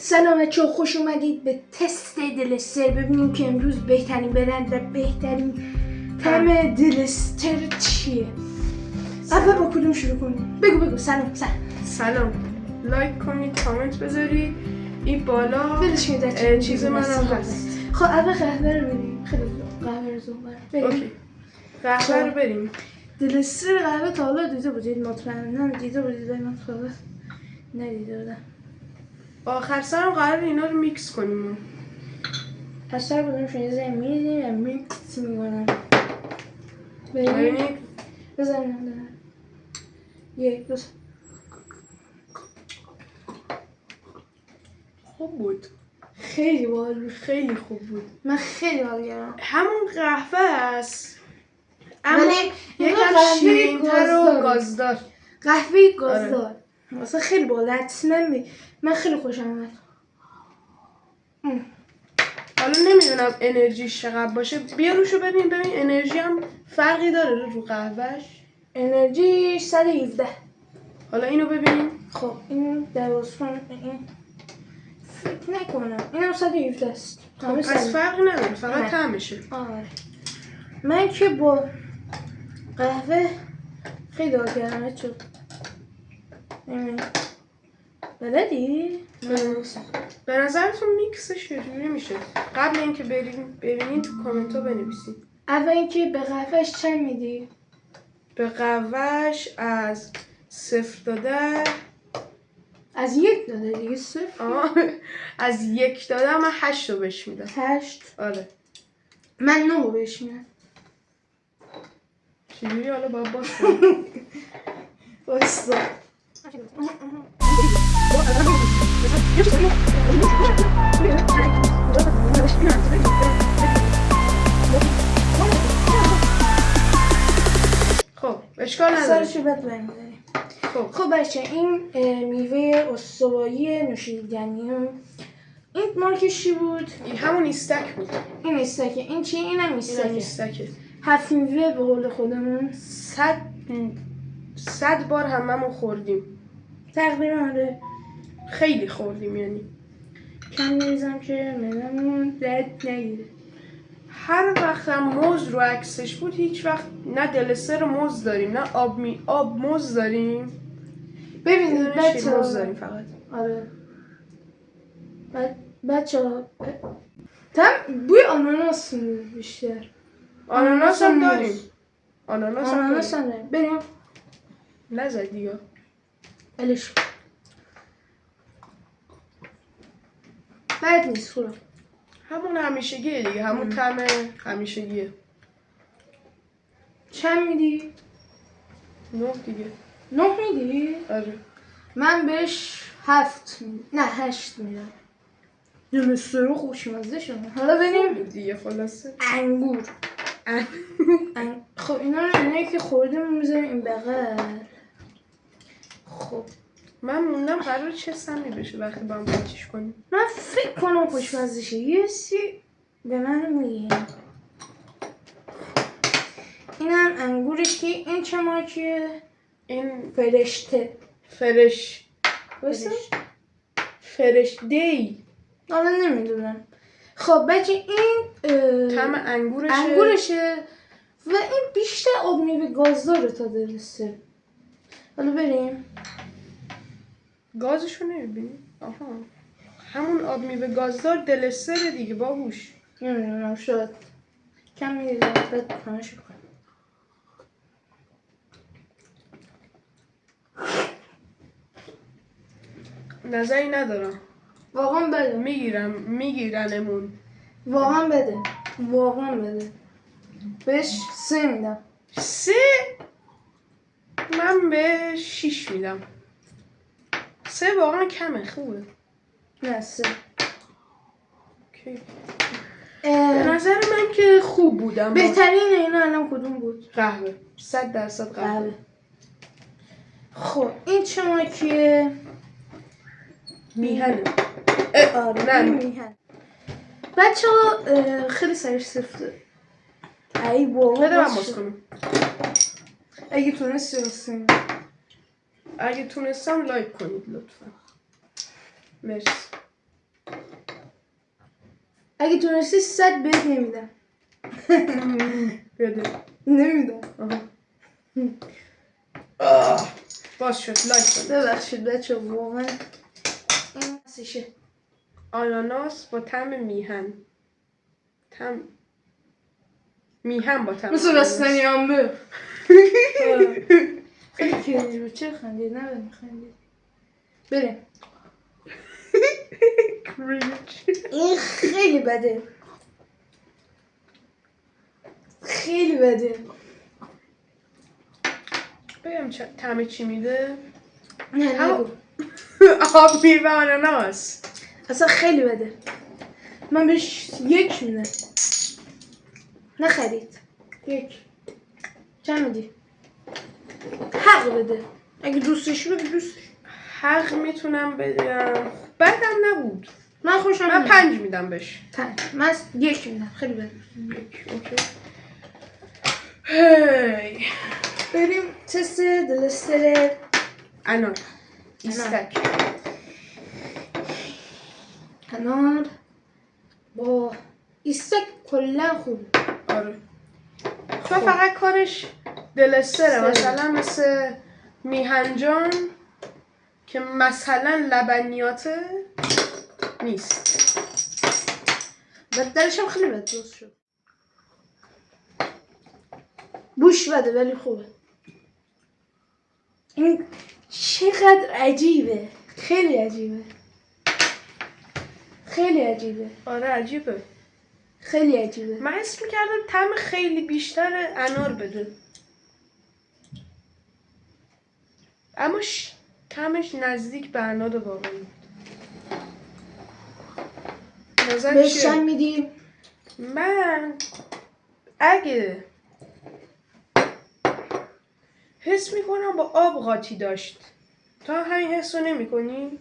سلام بچه‌ها، خوش اومدید به تست دلستر. ببینیم که امروز بهترین برند و بهترین طعم دلستر چیه. اول با کدوم شروع کنیم؟ بگو. سلام. لایک کنید، کامنت بذارید. این بالا چیز من هم هست. خب اول قهوه رو بریم. خیلی قهوه رو بریم. اوکی. قهوه رو بریم. دلستر قهوه تا حالا دیده بودید؟ مطمئنم دیده بودید. من تا حالا ندیده بودم. آخر سرم قرار اینا رو میکس کنیم. اصلا بودمشون یه زنی میدیم و میکس میکنم. ببینید بزنیم یک دوست. خوب بود، خیلی باحال بود، خیلی خوب بود. من خیلی حال کردم. همون قهوه است اما ولی یکم شیرین‌تر و گازدار. قهوه گازدار واسه خیلی باحال. حتما من خیلی خوشم اومد. حالا نمیدونم انرژیش چقدر باشه. بیا روشو ببین انرژی هم فرقی داره رو قهوهش. انرژی 117. حالا اینو ببین. خب این دوازدهم، این فکر نکنم اینم 117 است. خب پس فرقی نداره، فقط طعمشه. آره من که با قهوه خیلی حال کردم. چون بلدی؟ به نظرتون میکسش چجوری میشه؟ قبل اینکه ببینین تو کامنت ها بنویسین. اول اینکه به قهوهش چند میدی؟ به قهوهش از 0 تا 10. از 1 داده دیگه 0. از 1 تا 10 من 8 رو بهش میدم. 8. آره من 9 رو بهش میدم. چجوری حالا باید باز کنم؟ بایستا. خب اشکال نداره. سرشو بد برمیداریم. خب بچه این میوه استوایی نوشیدنی. این مارکش چی بود؟ این همون ایستک بود. این ایستکه. این چی؟ اینم ایستکه. 7 میوه به قول خودمون. 100 بار هممون خوردیم تقریبا. آره خیلی خوردیم. یعنی کم میریزم که منمون درد نگیره. هر وقت هم موز رو عکسش بود هیچ وقت نه دلستر موز داریم نه آب موز داریم. ببینید بچه موز داریم فقط. آره بچه بوی آناناس بیشتر. آناناس هم داریم. آناناس هم داریم. بریم نزدی یا بلش بد نیست. خورم همون همیشگیه دیگه. همون طعم همیشگیه. چند میدی؟ 9 دیگه. 9 میدی؟ آره من بهش 7 نه 8 میدم. دلستر خوشمزه شده. حالا بریم دیگه خلاصه انگور. خب اینایی که خوردیم میذاریم این بغل. خب من موندم قرار چه سمی بشه وقتی با هم بچیش کنیم. من فکر کنم خوشمزه شه. یه سی به من میگه. اینم انگورش که این چه مارکیه؟ این فرش دی. حالا نمیدونم. خب بچه این طعم انگورشه و این بیشتر آب میوه گازداره تا دلستر. حالا بریم گازشو نمیبینی؟ آها همون آب میوه گازدار دلستر دیگه باهوش. نمیدونم شاید کم میدونم. بعد کنشو کنم. نظری ندارم واقعا بده. میگیرنمون. واقعا بده. بهش 3 میدم. 3؟ من به 6 میدم. 3 واقعا کمه. خوبه. نه 3. اوکی. به نظر من که خوب بودم. بهترین اینا الان کدوم بود؟ قهوه. 100% قهوه. خب این چه مارکیه؟ میهنه. آره نه میهن. بچه ها خیلی سرش سفته. ای بابا بده من باز کنم. اگه تونستم لایک کنید لطفا. مرسی. اگه تونستی 100 بهت نمیدم. بده. نمیدم. باز شد لایک کنید. ببخشید بچه واقعا این سیشه آناناس با طعم میهن. میهن با طعم مثل آناناس. بستنی آنبه. خیلی کرنج بود. چرا خندید؟ نباید میخندید. بریم. این خیلی بده. خیلی بده. بگم طعم چی میده؟ نه نگو. آب میوه آناناس. اصلا خیلی بده. من بهش 1 میدم. نخرید. 1. چند میدی؟ حق بده. اگه دوستش بگی دوستش. حق میتونم بدم. بدم نبود. من خوشم من میاد. 5 میدم بهش. 5. من 1 میدم. خیلی بده. 1. اوکی. هی. بریم تست دلستر انار. ایستک. انار با ایستک کلا خوب. آره. چون فقط کارش دلستره. سره. مثلا مثل میهنجان که مثلا لبنیاته نیست. بدلش هم خیلی بد درست شد. بوش بده ولی خوبه. این چقدر عجیبه. خیلی عجیبه. خیلی عجیبه. آره عجیبه. خیلی عجیبه. من حس میکردم طعم خیلی بیشتر انار بده. اما طعمش نزدیک به انار واقعی. نظر بهش چیه؟ چند میدی؟ من اگه حس میکنم با آب قاطی داشت. تا همین حس رو نمی کنی؟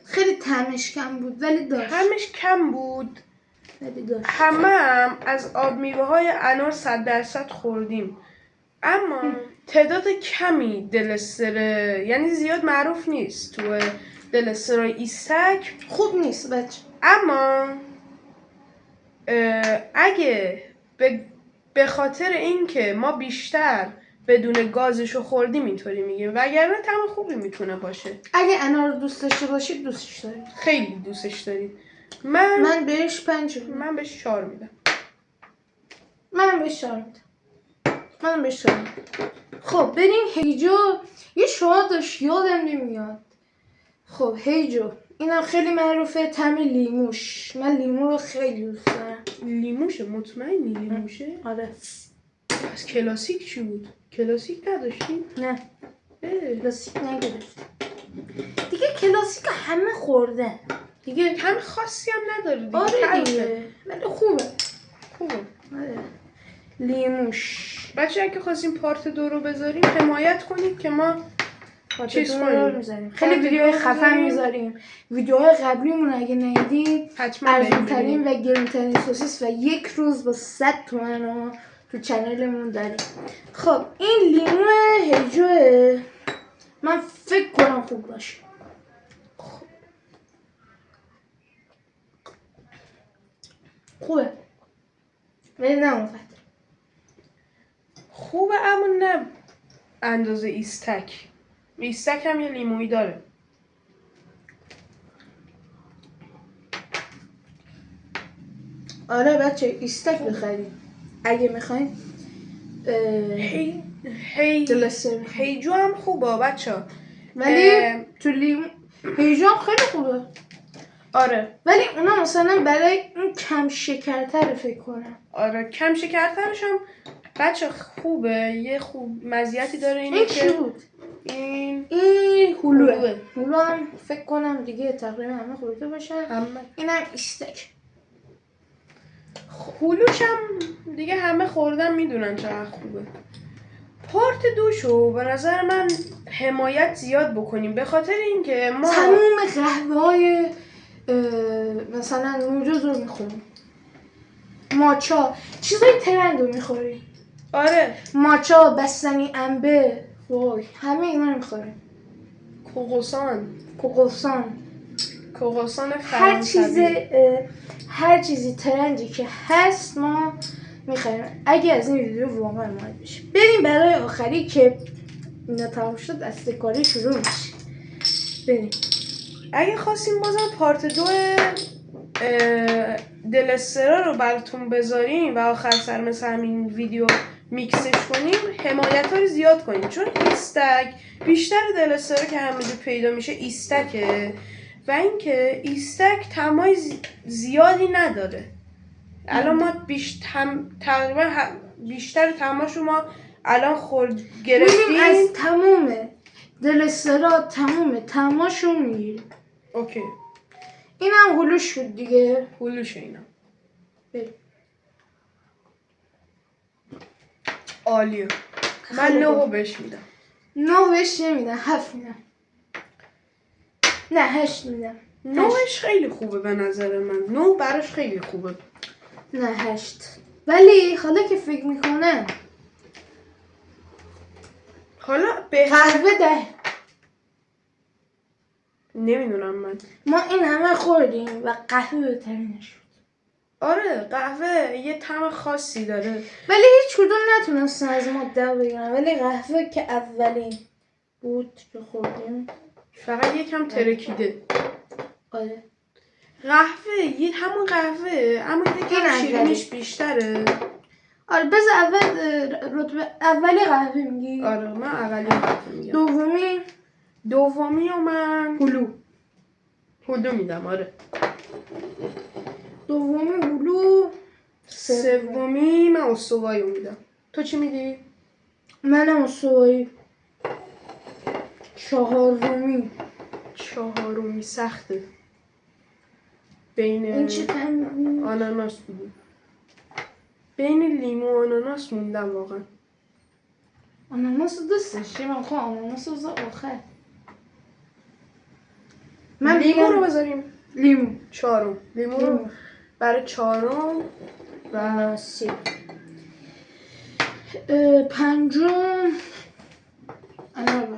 خیلی طعمش کم بود ولی داشت. طعمش کم بود. ولی داشت. هم از آب میوه های انار 100% خوردیم. اما تعداد کمی دلستره، یعنی زیاد معروف نیست تو دلسترهای ایستک. خوب نیست بچه. اما اگه به خاطر اینکه ما بیشتر بدون گازشو خوردیم اینطوری میگیم، وگرنه طعم خوبی میتونه باشه. اگه انار رو دوست داشته باشید دوستش دارید. خیلی دوستش دارید. من بهش 5 میدم. من بهش 4 میدم. منم بهش 4 میدم. منم بهش 4 میدم. خب بریم هیجو. یه شما داشت یادم نمیاد. خب هیجو اینم خیلی معروفه. طعم لیموش. من لیمو رو خیلی دوست دارم. لیموشه؟ مطمئنی لیموشه؟ آره. پس کلاسیک چی بود؟ کلاسیک نداشتی؟ نه کلاسیک نگرفت. دیگه کلاسیک همه خوردن دیگه. طعم خاصی هم نداره دیگه. آره دیگه ولی خوبه. آره. لیموش. بچه اگه خواستیم پارت 2 رو بذاریم حمایت کنید که ما چیز کنیم. خیلی ویدیوهای خفن میذاریم. ویدیوهای قبلیمون اگه ندیدید حتما ارزون‌ترین و گرون‌ترین سوسیس و 1 روز با 100 تومن رو تو چنلمون داریم. خب این لیمو هیجوه. من فکر کنم خوب باشه. خوبه ولی نه اونقدر خوبه اما نه اندازه ایستک. ایستک هم یه لیمویی داره. آره بچه ایستک بخرید اگه میخواین. هیجو هم خوبه بچه ها. ولی تو لیمو هیجو هم خیلی خوبه. آره ولی اونا مثلا برای اون کم شکرتر فکر کنم. آره کم شکرترش هم بچه خوبه. یه خوب مزیتی داره اینه این که چی بود؟ این هلوه. هلو هم فکر کنم دیگه تقریبا همه خورده باشن. اینم ایستک. هلوش هم دیگه همه خوردن میدونن چقدر خوبه. پارت 2 شو به نظر من حمایت زیاد بکنیم به خاطر اینکه ما تموم قهوه‌های مثلا موجود رو میخوریم. ماچا چیزای ترند رو میخوریم. آره ماچا، بستنی انبه، وای همه اینا رو میخوریم. کوقوسان کوقوسان کرواسان هر فرانسوی. چیزی ترندی که هست ما میخوایم اگه از این ویدیو واقعا مورد بشه. بریم برای آخری که اینا تمام شد دسته کاری شروع میشه. بریم. اگه خواستیم بازم پارت 2 دلسترا رو براتون بذاریم و آخر سر مثل همین ویدیو میکسش کنیم، حمایت ها رو زیاد کنیم، چون ایستک بیشتر دلسترا که همه جو پیدا میشه ایستکه و اینکه ایستک تمای زیادی نداره. الان ما تقریبا بیشتر تماشو ما الان گرفتیم. از تمام دلسترا تماشو میگیریم. اوکی این هم هلوش شد دیگه. هلوش اینا بریم. عالیه. من 9 بهش میدم. 9 بهش نمیدم، 7 میدم. نه 8 میدم. 9ش خیلی خوبه به نظر من. 9 براش خیلی خوبه. نه 8. ولی حالا که فکر میکنم حالا قهوه 10. نمیدونم من. ما این همه خوردیم و قهوه بهترین شد. آره قهوه یه طعم خاصی داره ولی هیچ کدوم نتونستن از ما 10 بگیرن. ولی قهوه که اولین بود که خوردیم فقط یکم ترکیده. آره قهوه همون قهوه اما یکم شیرینیش بیشتره. آره بذار اول رتبه اولی قهوه میگی؟ آره من اولی قهوه میگم. دومی و من هلو میدم. آره دومی هلو. سومی من استوایی میدم. تو چی میدی؟ منم استوایی. چهارمی سخته. بین این چه طعمی؟ آناناس بود. بین لیمو و آناناس موندم واقعا. آناناس دوست داشتی؟ من خواهم آناناس رو آخر. من لیمو رو بذاریم. لیمو. چهارم. لیمو رو برای چهارم و سی. پنجم انار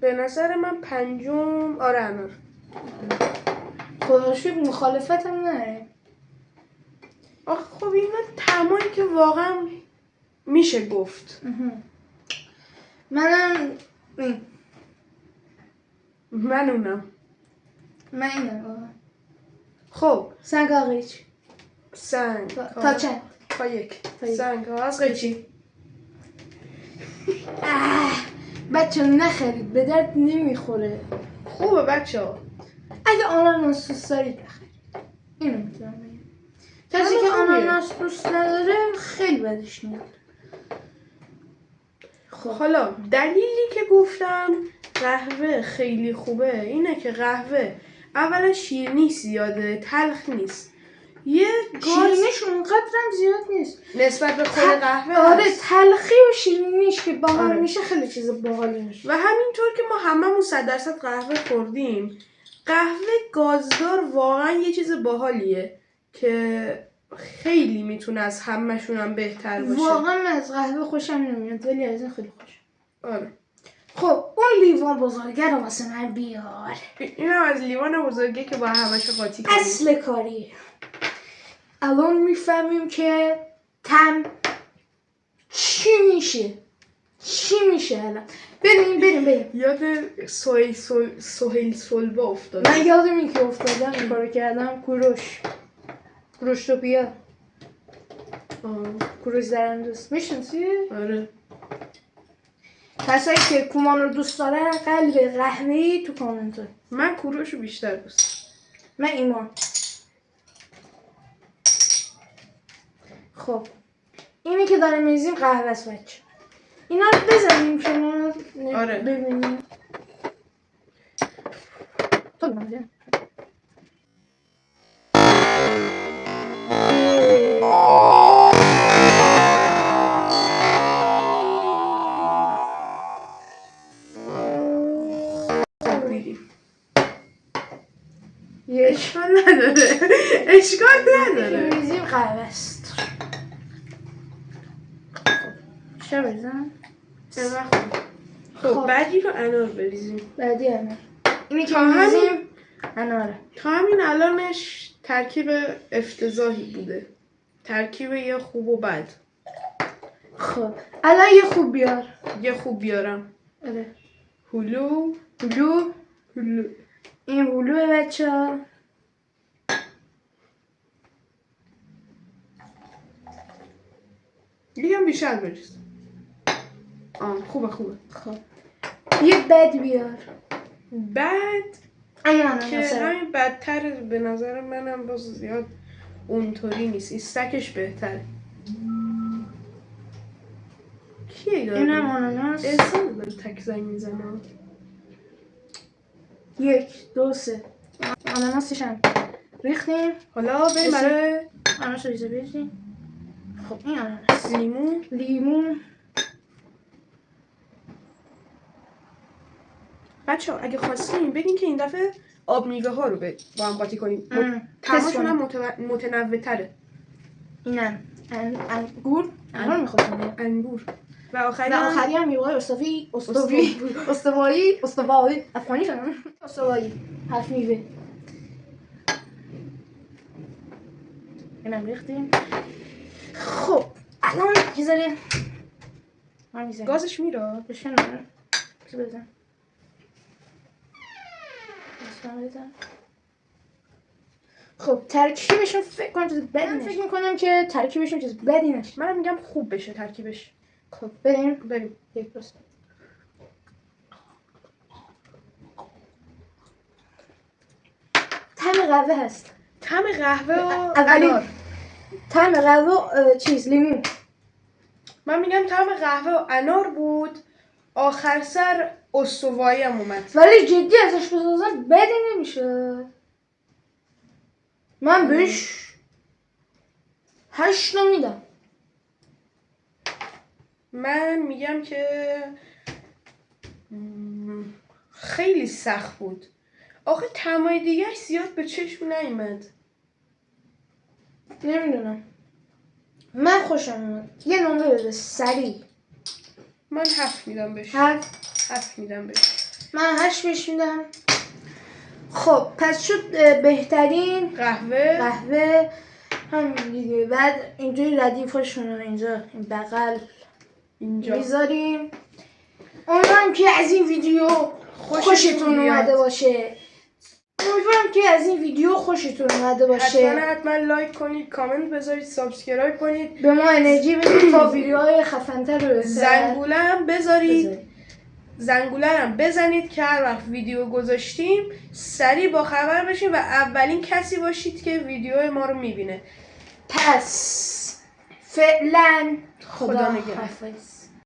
به نظر من پنجم آره انار. خدا شکر مخالفت هم نداره. آخه خب اینا طعمایی که واقعا میشه گفت. منم من اونم. من اینم. خب سنگ آقیچ. سنگ تا چند؟ تا یک. سنگ از قیچی. بچه نخرید به درد نمیخوره. خوبه بچه ها. اگه آناناس دوست دارید بخرید. اینو میتونم بگم. کسی که آناناس دوست نداره خیلی بدش میاد. خب حالا دلیلی که گفتم قهوه خیلی خوبه اینه که قهوه اولا شیرینی زیاده، تلخ نیست. یه شیرینیش اونقدرم زیاد نیست نسبت به خود قهوه. آره تلخی و شیرینیش که باحال میشه خیلی چیز باحالی میشه. و همینطور که ما هممون 100% قهوه خوردیم، قهوه گازدار واقعا یه چیز باحالیه که خیلی میتونه از همشون هم بهتر باشه. واقعا من از قهوه خوشم نمیاد ولی از این خیلی خوشم. آره. خب اون لیوان بزرگه رو واسه من بیار. این هم از لیوان بزرگه که با همش قاطی کنیم. اصل کاری. الان میفهمیم که چی میشه الان. بریم. یاد سهیل سلبا افتادم. من یادم این که افتادم این کارو کردم. کوروش توپیا. کوروش درندوست میشناسی؟ آره. کسایی که کومان رو دوست دارن قلب قهوه‌ای تو کامنت. من کوروش رو بیشتر دوست. من ایمان. خب اینی که داره میزیم قهوه است بچه. اینا رو بزنیم شما آره. ببینیم. تو بزنیم. اشکال نداره. میزیم قهوه است. چه بزن؟ خب بعدی رو انار بریزیم. بعدی انار. اینی که تا همین میزیم اناره. تا همین الانش ترکیب افتضاحی بوده. ترکیب یه خوب و بد. خب الان یه خوب بیار. یه خوب بیارم. آره. هلو. هلو. این هلوه بچه ها. یکم بیشتر بریز. خوبه. خب یه بد بیار. بد اینا که همین بدتر به نظر منم باز زیاد اونطوری نیست. ایستکش بهتره. کیه داری؟ اینم آناناس. احسان داره تک زنگ میزنه. 1 2 3 آناناسش هم ریختیم. حالا بریم برای آناناس رو ریزه بریزیم. خب این آناناس. لیمون. بچه ها اگه خواستیم بگین که این دفعه آب میوه ها رو با هم قاطی کنیم. طعمشون هم متنوع تره. اینم انگور. انگور میخواستم. انگور. و آخری هم میوه استوایی افغانی شدن. استوایی حرف میوه. اینم ریختیم. خب الان میذاره گازش میره. بشن بزن. خب ترکیبشون فکر کنم چیز بدی نشه. فکر میکنم که ترکیبشون چیز بدی نشه. منم میگم خوب بشه ترکیبش. خب بریم. یک درست. طعم قهوه هست. طعم قهوه و انار. طعم قهوه و چیز لیمون. من میگم طعم قهوه و انار بود. آخر سر استوایی هم اومد. ولی جدی ازش بسازم بدی نمیشه. من بهش 8 میدم. من میگم که خیلی سخت بود. آخه طعمای دیگه زیاد به چشم نیومد. نمیدونم. من خوشم اومد. یه نمره بده سریع. من 7 میدم بهش. 7 میدم بهش. من 8 بهش میدم. خب پس شد بهترین قهوه همین دیگه. بعد اینجوری ردیفشون رو اینجا این بغل اینجا میذاریم. امیدوارم که از این ویدیو خوشتون اومده باشه. حتما لایک کنید، کامنت بذارید، سابسکرایب کنید، به ما انرژی بدید تا ویدیوهای خفن‌تر رو زنگوله هم بذارید. زنگوله هم بزنید که هر وقت ویدیو گذاشتیم سریع با خبر بشیم و اولین کسی باشید که ویدیو ما رو میبینه. پس فعلا خدا نگهدار.